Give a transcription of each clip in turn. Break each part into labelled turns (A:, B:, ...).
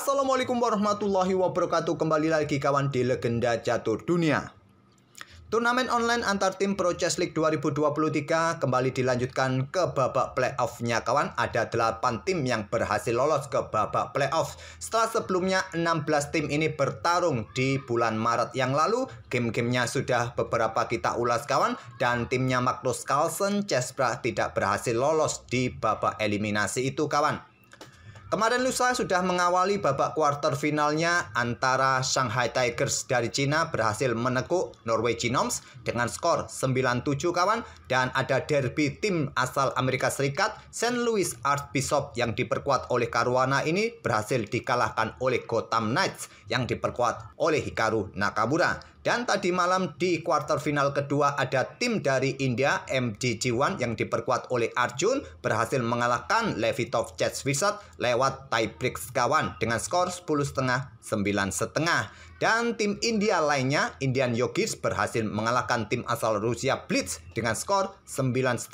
A: Assalamualaikum warahmatullahi wabarakatuh. Kembali lagi kawan di Legenda Catur Dunia. Turnamen online antar tim Pro Chess League 2023 kembali dilanjutkan ke babak playoff-nya kawan. Ada 8 tim yang berhasil lolos ke babak playoff. Setelah sebelumnya 16 tim ini bertarung di bulan Maret yang lalu. Game-gamenya sudah beberapa kita ulas kawan. Dan timnya Magnus Carlsen Chessbrah tidak berhasil lolos di babak eliminasi itu kawan. Kemarin lusa sudah mengawali babak kuarter finalnya antara Shanghai Tigers dari Cina berhasil menekuk Norway Genomes dengan skor 9-7 kawan. Dan ada derby tim asal Amerika Serikat St. Louis Archbishop yang diperkuat oleh Caruana ini berhasil dikalahkan oleh Gotham Knights yang diperkuat oleh Hikaru Nakamura. Dan tadi malam di kuarter final kedua ada tim dari India MDG1 yang diperkuat oleh Arjun berhasil mengalahkan Levitov Chess Wizard lewat tiebreak kawan dengan skor 10,5 9,5. Dan tim India lainnya Indian Yogis berhasil mengalahkan tim asal Rusia Blitz dengan skor 9,5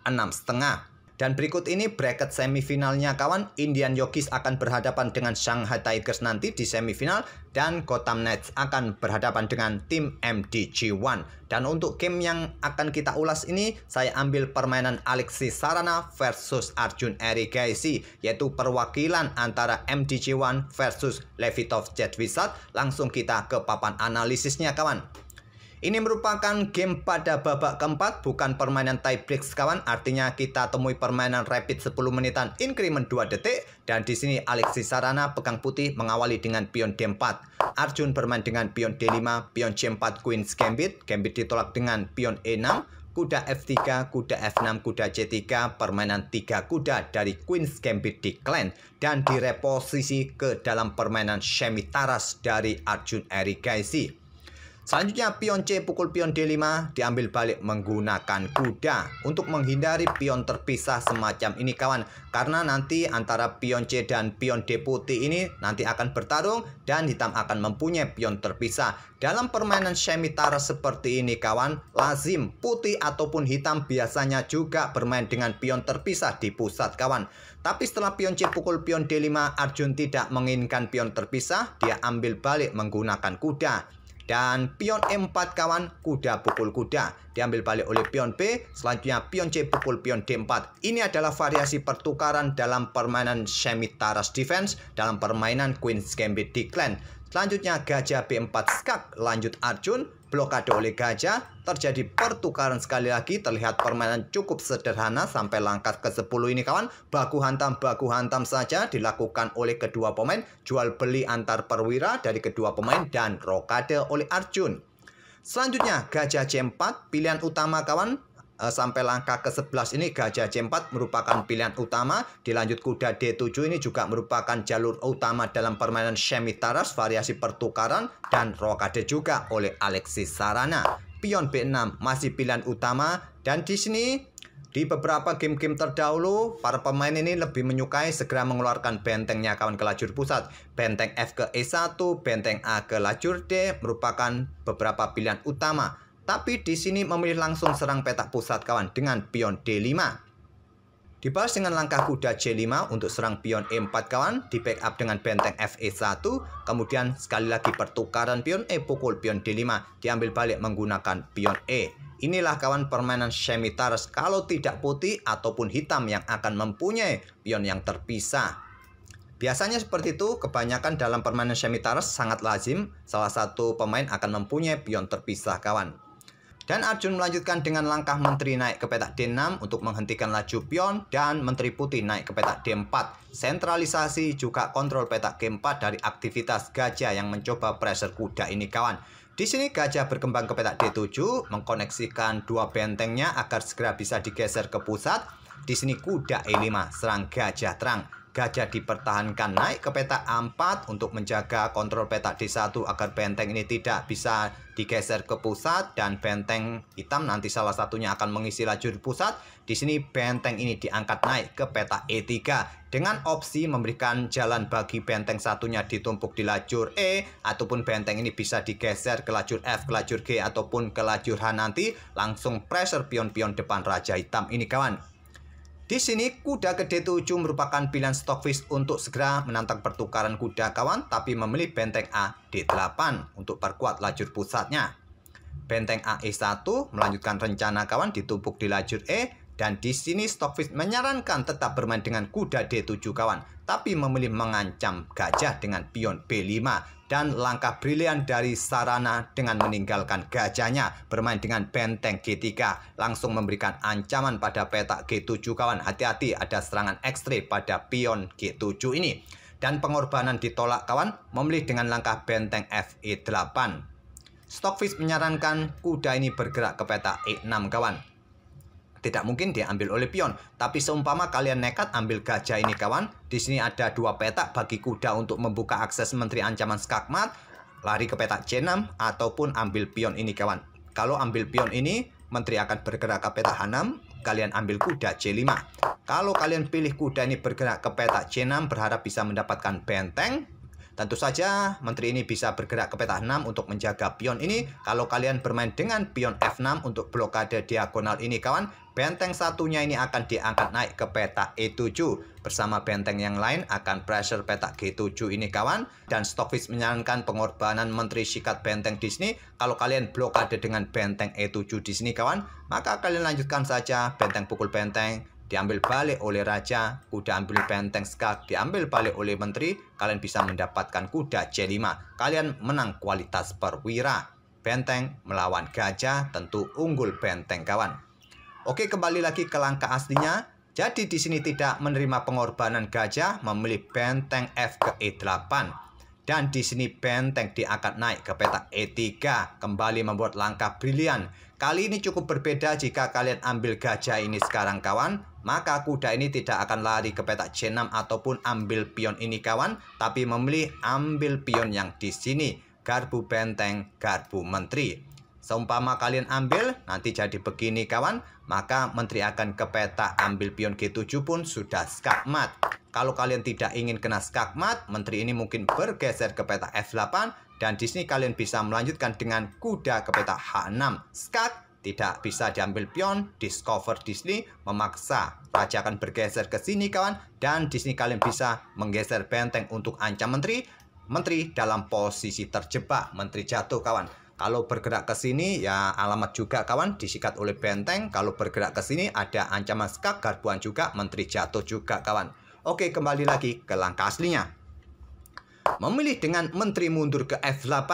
A: 6,5. Dan berikut ini bracket semifinalnya kawan. Indian Yogis akan berhadapan dengan Shanghai Tigers nanti di semifinal. Dan Gotham Knights akan berhadapan dengan tim MDG1. Dan untuk game yang akan kita ulas ini, saya ambil permainan Alexis Sarana versus Arjun Erigaisi, yaitu perwakilan antara MDG1 versus Levitov Chess Wizard. Langsung kita ke papan analisisnya kawan. Ini merupakan game pada babak keempat, bukan permainan tiebreak kawan. Artinya kita temui permainan rapid 10 menitan increment 2 detik. Dan di sini Alexis Sarana pegang putih mengawali dengan pion D4. Arjun bermain dengan pion D5, pion C4, Queen's Gambit. Gambit ditolak dengan pion E6. Kuda F3, kuda F6, kuda C3, permainan 3 kuda dari Queen's Gambit decline. Dan direposisi ke dalam permainan Shemitaras dari Arjun Erigaisi. Selanjutnya pion C pukul pion D5 diambil balik menggunakan kuda untuk menghindari pion terpisah semacam ini kawan. Karena nanti antara pion C dan pion D putih ini nanti akan bertarung dan hitam akan mempunyai pion terpisah. Dalam permainan Shemitara seperti ini kawan, lazim putih ataupun hitam biasanya juga bermain dengan pion terpisah di pusat kawan. Tapi setelah pion C pukul pion D5 Arjun tidak menginginkan pion terpisah, dia ambil balik menggunakan kuda. Dan pion E4 kawan, kuda pukul kuda diambil balik oleh pion B. Selanjutnya pion C pukul pion D4. Ini adalah variasi pertukaran dalam permainan Shemitaras Defense dalam permainan Queen's Gambit decline. Selanjutnya gajah B4 skak, lanjut Arjun, blokade oleh gajah, terjadi pertukaran sekali lagi. Terlihat permainan cukup sederhana sampai langkah ke-10 ini kawan. Baku hantam saja dilakukan oleh kedua pemain. Jual beli antar perwira dari kedua pemain dan rokade oleh Arjun. Selanjutnya gajah C4, pilihan utama kawan. Sampai langkah ke-11 ini gajah C4 merupakan pilihan utama. Dilanjut kuda D7 ini juga merupakan jalur utama dalam permainan Shemitaras, variasi pertukaran dan rokade juga oleh Alexis Sarana. Pion B6 masih pilihan utama. Dan di sini di beberapa game-game terdahulu para pemain ini lebih menyukai segera mengeluarkan bentengnya kawan ke lajur pusat. Benteng F ke E1, benteng A ke lajur D merupakan beberapa pilihan utama. Tapi di sini memilih langsung serang petak pusat kawan dengan pion D5. Dibalas dengan langkah kuda C5 untuk serang pion E4 kawan. Di backup dengan benteng FE1. Kemudian sekali lagi pertukaran pion E pukul pion D5. Diambil balik menggunakan pion E. Inilah kawan permainan Shemitaras kalau tidak putih ataupun hitam yang akan mempunyai pion yang terpisah. Biasanya seperti itu, kebanyakan dalam permainan Shemitaras sangat lazim. Salah satu pemain akan mempunyai pion terpisah kawan. Dan Arjun melanjutkan dengan langkah menteri naik ke petak D6 untuk menghentikan laju pion. Dan menteri putih naik ke petak D4. Sentralisasi juga kontrol petak G4 dari aktivitas gajah yang mencoba pressure kuda ini kawan. Di sini gajah berkembang ke petak D7, mengkoneksikan dua bentengnya agar segera bisa digeser ke pusat. Di sini kuda E5 serang gajah terang. Gajah dipertahankan naik ke petak A4 untuk menjaga kontrol petak D1 agar benteng ini tidak bisa digeser ke pusat. Dan benteng hitam nanti salah satunya akan mengisi lajur pusat. Di sini benteng ini diangkat naik ke petak E3 dengan opsi memberikan jalan bagi benteng satunya ditumpuk di lajur E, ataupun benteng ini bisa digeser ke lajur F, ke lajur G ataupun ke lajur H nanti. Langsung pressure pion-pion depan raja hitam ini kawan. Di sini kuda ke D7 merupakan pilihan Stockfish untuk segera menantang pertukaran kuda kawan, tapi memilih benteng A D8 untuk perkuat lajur pusatnya. Benteng A E1 melanjutkan rencana kawan ditumpuk di lajur E, dan di sini Stockfish menyarankan tetap bermain dengan kuda D7 kawan, tapi memilih mengancam gajah dengan pion B5, dan langkah brilian dari Sarana dengan meninggalkan gajahnya bermain dengan benteng G3, langsung memberikan ancaman pada petak G7 kawan. Hati-hati, ada serangan ekstrim pada pion G7 ini, dan pengorbanan ditolak kawan, memilih dengan langkah benteng FE8. Stockfish menyarankan kuda ini bergerak ke petak E6 kawan. Tidak mungkin diambil oleh pion, tapi seumpama kalian nekat ambil gajah ini kawan, di sini ada dua petak bagi kuda untuk membuka akses menteri ancaman skakmat, lari ke petak C6 ataupun ambil pion ini kawan. Kalau ambil pion ini, menteri akan bergerak ke petak H6, kalian ambil kuda C5. Kalau kalian pilih kuda ini bergerak ke petak C6 berharap bisa mendapatkan benteng, tentu saja menteri ini bisa bergerak ke petak 6 untuk menjaga pion ini. Kalau kalian bermain dengan pion F6 untuk blokade diagonal ini kawan, benteng satunya ini akan diangkat naik ke petak E7. Bersama benteng yang lain akan pressure petak G7 ini kawan. Dan Stockfish menyarankan pengorbanan menteri sikat benteng di sini. Kalau kalian blokade dengan benteng E7 di sini kawan, maka kalian lanjutkan saja benteng pukul benteng, diambil balik oleh raja, kuda ambil benteng skak, diambil balik oleh menteri, kalian bisa mendapatkan kuda C5. Kalian menang kualitas perwira. Benteng melawan gajah, tentu unggul benteng kawan. Oke, kembali lagi ke langkah aslinya. Jadi di sini tidak menerima pengorbanan gajah, memilih benteng F ke E8. Dan di sini benteng diangkat naik ke petak E3, kembali membuat langkah brilian. Kali ini cukup berbeda jika kalian ambil gajah ini sekarang kawan, maka kuda ini tidak akan lari ke petak C6 ataupun ambil pion ini kawan, tapi memilih ambil pion yang di sini, garbu benteng, garbu menteri. Seumpama kalian ambil, nanti jadi begini kawan, maka menteri akan ke petak ambil pion G7 pun sudah skakmat. Kalau kalian tidak ingin kena skakmat, menteri ini mungkin bergeser ke petak F8, dan di sini kalian bisa melanjutkan dengan kuda ke petak H6. Skak, tidak bisa diambil pion, discover di sini, memaksa raja akan bergeser ke sini kawan, dan di sini kalian bisa menggeser benteng untuk ancam menteri. Menteri dalam posisi terjebak, menteri jatuh kawan. Kalau bergerak ke sini ya alamat juga kawan, disikat oleh benteng. Kalau bergerak ke sini ada ancaman skak, garbuan juga, menteri jatuh juga kawan. Oke, kembali lagi ke langkah aslinya. Memilih dengan menteri mundur ke F8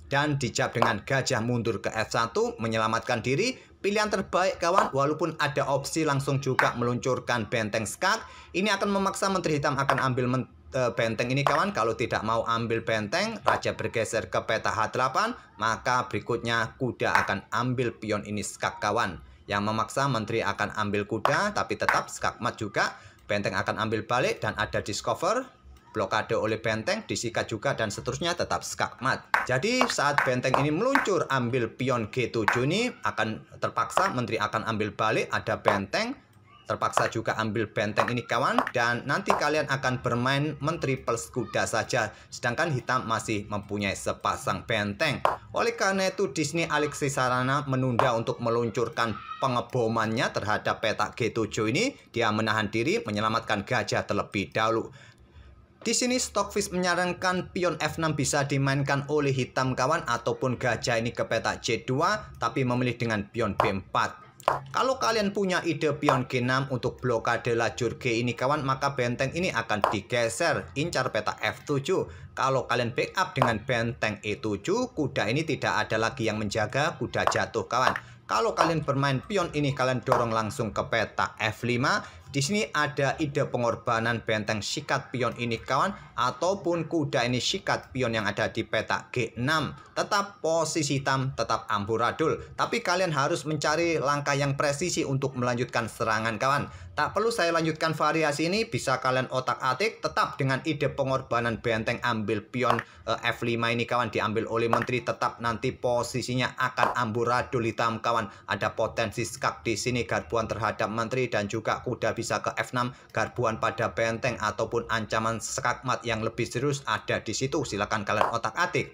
A: dan dijawab dengan gajah mundur ke F1 menyelamatkan diri. Pilihan terbaik kawan, walaupun ada opsi langsung juga meluncurkan benteng skak. Ini akan memaksa menteri hitam akan ambil benteng ini kawan. Kalau tidak mau ambil benteng, raja bergeser ke petak H8, maka berikutnya kuda akan ambil pion ini skak kawan. Yang memaksa menteri akan ambil kuda, tapi tetap skakmat juga. Benteng akan ambil balik dan ada discover, blokade oleh benteng, disikat juga dan seterusnya, tetap skakmat. Jadi saat benteng ini meluncur ambil pion G7 ini akan terpaksa menteri akan ambil balik, ada benteng, terpaksa juga ambil benteng ini kawan, dan nanti kalian akan bermain menteri plus kuda saja, sedangkan hitam masih mempunyai sepasang benteng. Oleh karena itu di sini Alexei Sarana menunda untuk meluncurkan pengebomannya terhadap petak G7 ini. Dia menahan diri, menyelamatkan gajah terlebih dahulu. Di sini Stockfish menyarankan pion F6 bisa dimainkan oleh hitam kawan, ataupun gajah ini ke petak C2, tapi memilih dengan pion B4. Kalau kalian punya ide pion G6 untuk blokade lajur G ini kawan, maka benteng ini akan digeser, incar petak F7. Kalau kalian backup dengan benteng E7, kuda ini tidak ada lagi yang menjaga, kuda jatuh kawan. Kalau kalian bermain pion ini, kalian dorong langsung ke petak F5. Di sini ada ide pengorbanan benteng sikat pion ini kawan, ataupun kuda ini sikat pion yang ada di petak G6. Tetap posisi hitam, tetap amburadul. Tapi kalian harus mencari langkah yang presisi untuk melanjutkan serangan kawan. Tak perlu saya lanjutkan variasi ini, bisa kalian otak-atik. Tetap dengan ide pengorbanan benteng ambil pion F5 ini kawan, diambil oleh menteri, tetap nanti posisinya akan amburadul hitam kawan. Ada potensi skak di sini, garbuan terhadap menteri, dan juga kuda bisa ke F6, garbuan pada benteng ataupun ancaman skakmat yang lebih serius ada di situ. Silakan kalian otak-atik.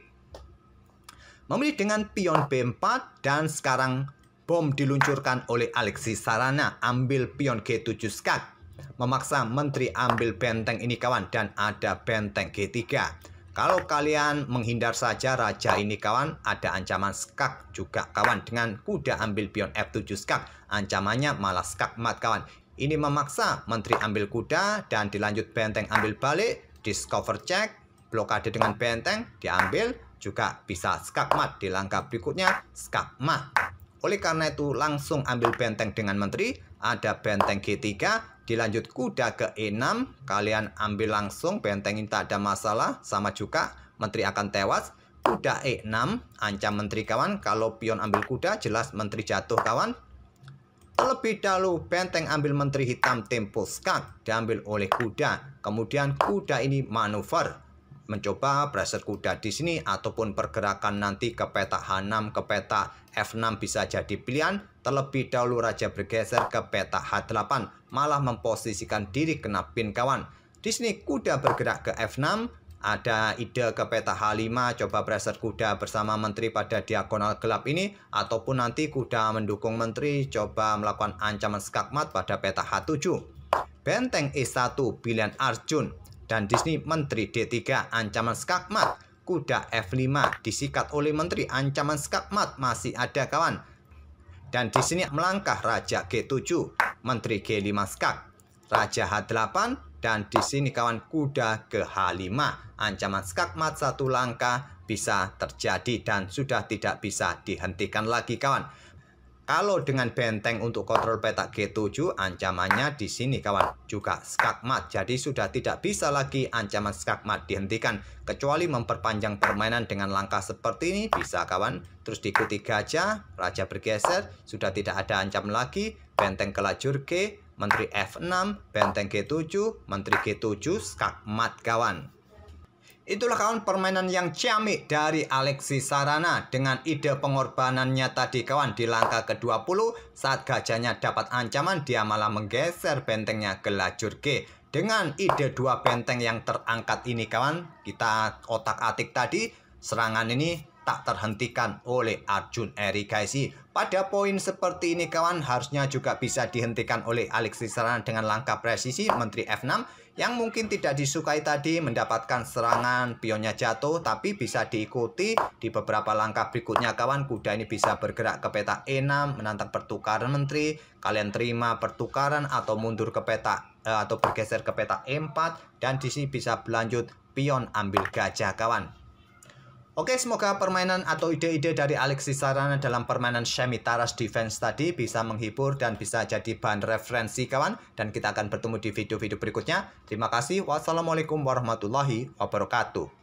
A: Memilih dengan pion B4 dan sekarang Bom diluncurkan oleh Alexis Sarana, ambil pion G7 skak. Memaksa menteri ambil benteng ini kawan, dan ada benteng G3. Kalau kalian menghindar saja raja ini kawan, ada ancaman skak juga kawan. Dengan kuda ambil pion F7 skak, ancamannya malah skak mat kawan. Ini memaksa menteri ambil kuda dan dilanjut benteng ambil balik, discover check, blokade dengan benteng, diambil, juga bisa skak mat di langkah berikutnya, skak mat. Oleh karena itu langsung ambil benteng dengan menteri, ada benteng G3, dilanjut kuda ke E6, kalian ambil langsung benteng ini tak ada masalah, sama juga menteri akan tewas. Kuda E6, ancam menteri kawan, kalau pion ambil kuda jelas menteri jatuh kawan. Terlebih dahulu benteng ambil menteri hitam tempo skak, diambil oleh kuda, kemudian kuda ini manuver. Mencoba pressure kuda di sini ataupun pergerakan nanti ke peta H6 ke peta F6 bisa jadi pilihan. Terlebih dahulu raja bergeser ke peta H8 malah memposisikan diri kena pin kawan. Di sini kuda bergerak ke F6, ada ide ke peta H5 coba pressure kuda bersama menteri pada diagonal gelap ini, ataupun nanti kuda mendukung menteri coba melakukan ancaman skakmat pada peta H7. Benteng E1 pilihan Arjun. Dan di sini menteri D3 ancaman skakmat, kuda F5 disikat oleh menteri, ancaman skakmat masih ada kawan. Dan di sini melangkah raja G7, menteri G5 skak, raja H8, dan di sini kawan kuda ke H5, ancaman skakmat satu langkah bisa terjadi dan sudah tidak bisa dihentikan lagi kawan. Kalau dengan benteng untuk kontrol peta G7, ancamannya di sini kawan juga skakmat. Jadi sudah tidak bisa lagi ancaman skakmat dihentikan. Kecuali memperpanjang permainan dengan langkah seperti ini bisa kawan. Terus diikuti gajah, raja bergeser, sudah tidak ada ancaman lagi. Benteng ke lajur G, menteri F6, benteng G7, menteri G7, skakmat kawan. Itulah kawan permainan yang ciamik dari Alexis Sarana dengan ide pengorbanannya tadi kawan di langkah ke-20 saat gajahnya dapat ancaman dia malah menggeser bentengnya ke lajur G. Dengan ide dua benteng yang terangkat ini kawan, kita otak-atik tadi, serangan ini tak terhentikan oleh Arjun Erigaisi. Pada poin seperti ini kawan harusnya juga bisa dihentikan oleh Alexis Sarana dengan langkah presisi menteri F6 yang mungkin tidak disukai tadi mendapatkan serangan pionnya jatuh, tapi bisa diikuti di beberapa langkah berikutnya kawan. Kuda ini bisa bergerak ke peta E6 menantang pertukaran menteri, kalian terima pertukaran atau mundur ke peta atau bergeser ke peta E4, dan di sini bisa berlanjut pion ambil gajah kawan. Oke, semoga permainan atau ide-ide dari Alexis Sarana dalam permainan semi-taras defense tadi bisa menghibur dan bisa jadi bahan referensi kawan. Dan kita akan bertemu di video-video berikutnya. Terima kasih. Wassalamualaikum warahmatullahi wabarakatuh.